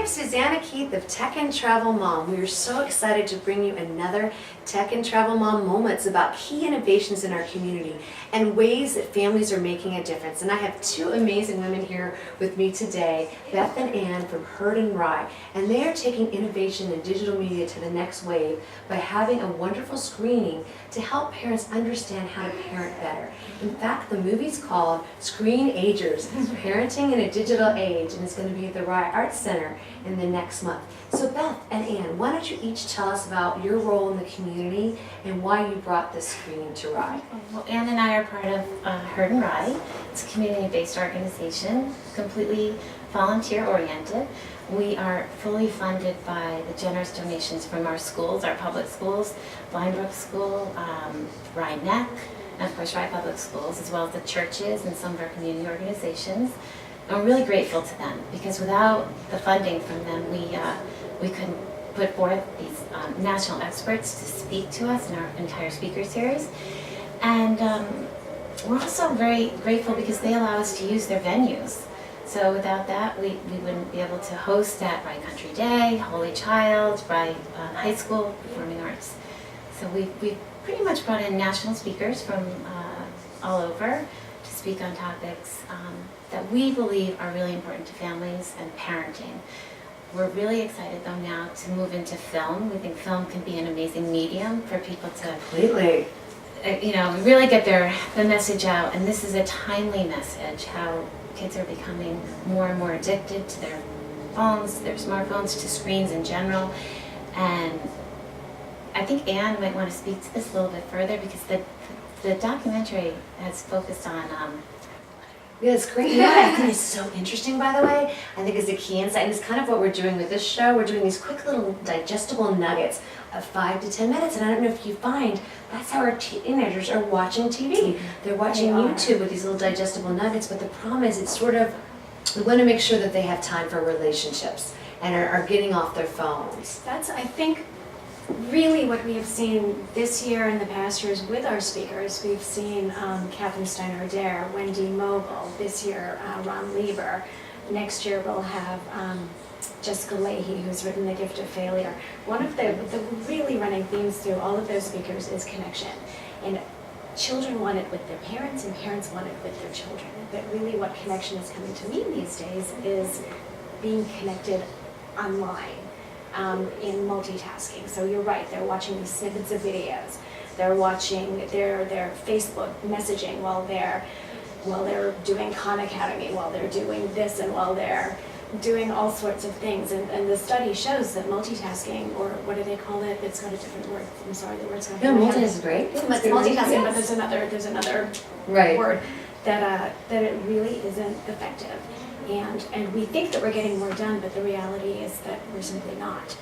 I'm Susanna Keith of Tech and Travel Mom. We are so excited to bring you another Tech and Travel Mom Moments about key innovations in our community and ways that families are making a difference. And I have two amazing women here with me today, Beth and Ann from Herd and Rye. And they are taking innovation in digital media to the next wave by having a wonderful screening to help parents understand how to parent better. In fact, the movie's called Screen Agers, Parenting in a Digital Age, and it's going to be at the Rye Arts Center in the next month. So Beth and Ann, why don't you each tell us about your role in the community and why you brought this screening to Rye? Well, Ann and I are part of Herd and Rye. It's a community-based organization, completely volunteer-oriented. We are fully funded by the generous donations from our schools, our public schools, Blindbrook School, Rye Neck, and of course Rye Public Schools, as well as the churches and some of our community organizations. And we're really grateful to them because without the funding from them, we couldn't put forth these national experts to speak to us in our entire speaker series. And we're also very grateful because they allow us to use their venues. So without that, we wouldn't be able to host at Rye Country Day, Holy Child, Rye High School, Performing Arts. So we pretty much brought in national speakers from all over to speak on topics that we believe are really important to families and parenting. We're really excited though now to move into film. We think film can be an amazing medium for people to Completely. Really get the message out. And this is a timely message, how kids are becoming more and more addicted to their phones, their smartphones, to screens in general. And I think Ann might want to speak to this a little bit further because the documentary has focused on Yeah, it's great. You know what I think is so interesting, by the way? I think is a key insight, and it's kind of what we're doing with this show. We're doing these quick little digestible nuggets of 5 to 10 minutes, and I don't know if you find that's how our teenagers are watching TV. They're watching YouTube with these little digestible nuggets, but the problem is it's sort of, we want to make sure that they have time for relationships and are getting off their phones. That's, I think, really what we have seen this year and the past years with our speakers. We've seen Catherine Steiner-Adair, Wendy Mogul, this year Ron Lieber. Next year we'll have Jessica Leahy, who's written The Gift of Failure. One of the really running themes through all of those speakers is connection. And children want it with their parents and parents want it with their children. But really what connection is coming to mean these days is being connected online. In multitasking. So you're right, they're watching these snippets of videos. They're watching their Facebook messaging while they're doing Khan Academy, while they're doing this, and while they're doing all sorts of things. And the study shows that multitasking, or what do they call it? It's got a different word. I'm sorry, the word's not. No, multitasking is great. It's multitasking, but there's another Right. word that it really isn't effective. And we think that we're getting more done, but the reality is that we're simply not.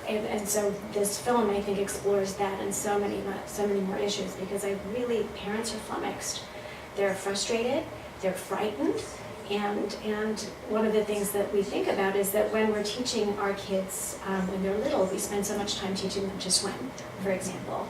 And so this film, I think, explores that and so many more issues, because parents are flummoxed. They're frustrated, they're frightened, and one of the things that we think about is that when we're teaching our kids, when they're little, we spend so much time teaching them to swim, for example.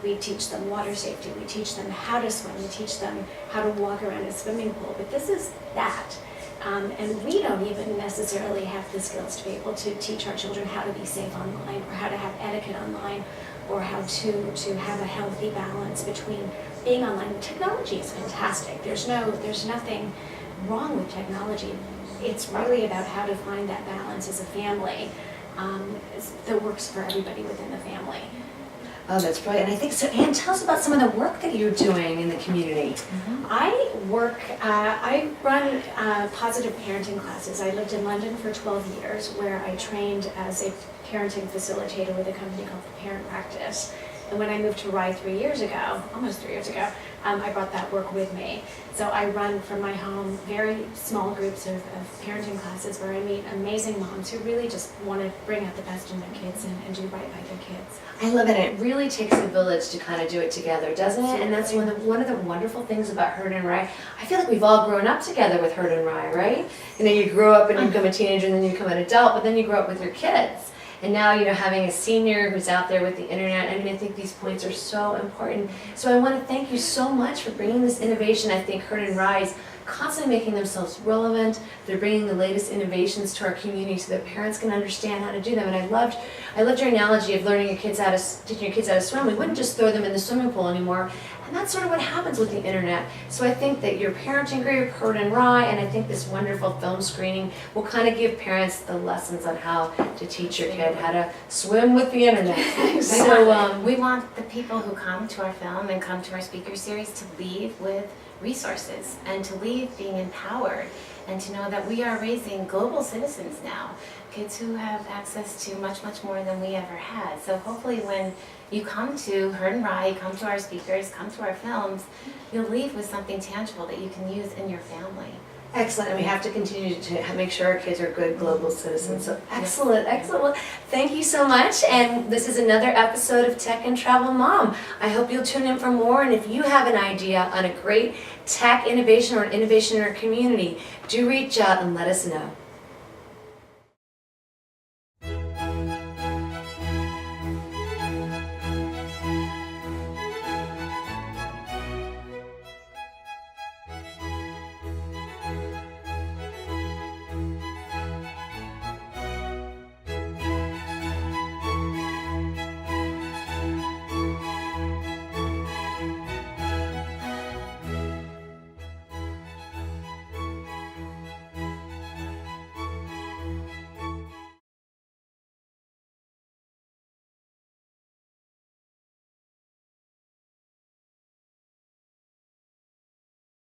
We teach them water safety, we teach them how to swim, we teach them how to walk around a swimming pool, but this is that. And we don't even necessarily have the skills to be able to teach our children how to be safe online, or how to have etiquette online, or how to have a healthy balance between being online. Technology is fantastic. There's nothing wrong with technology. It's really about how to find that balance as a family that works for everybody within the family. Oh, that's brilliant. And I think so. Ann, tell us about some of the work that you're doing in the community. I run positive parenting classes. I lived in London for 12 years, where I trained as a parenting facilitator with a company called The Parent Practice. And when I moved to Rye almost 3 years ago, I brought that work with me. So I run from my home very small groups of parenting classes where I meet amazing moms who really just want to bring out the best in their kids and do right by their kids. I love it. It really takes a village to kind of do it together, doesn't it? And that's one of the wonderful things about Herd and Rye. I feel like we've all grown up together with Herd and Rye, right? You know, you grow up and you become a teenager and then you become an adult, but then you grow up with your kids. And now, having a senior who's out there with the internet, I think these points are so important. So I want to thank you so much for bringing this innovation. I think Heard and Rise constantly making themselves relevant. They're bringing the latest innovations to our community so that parents can understand how to do them. And I loved your analogy of teaching your kids how to swim. We wouldn't just throw them in the swimming pool anymore. And that's sort of what happens with the internet. So I think that your parenting group, Heard and Rye, and I think this wonderful film screening will kind of give parents the lessons on how to teach your kid how to swim with the internet. So we want the people who come to our film and come to our speaker series to leave with resources and to leave being empowered and to know that we are raising global citizens now, kids who have access to much, much more than we ever had. So hopefully when you come to Heard and Rye, come to our speakers, come to our films, you'll leave with something tangible that you can use in your family. excellent, and we have to continue to make sure our kids are good global citizens. So excellent, excellent. Well, thank you so much, and this is another episode of Tech and Travel Mom. I hope you'll tune in for more, and if you have an idea on a great tech innovation or an innovation in our community, do reach out and let us know.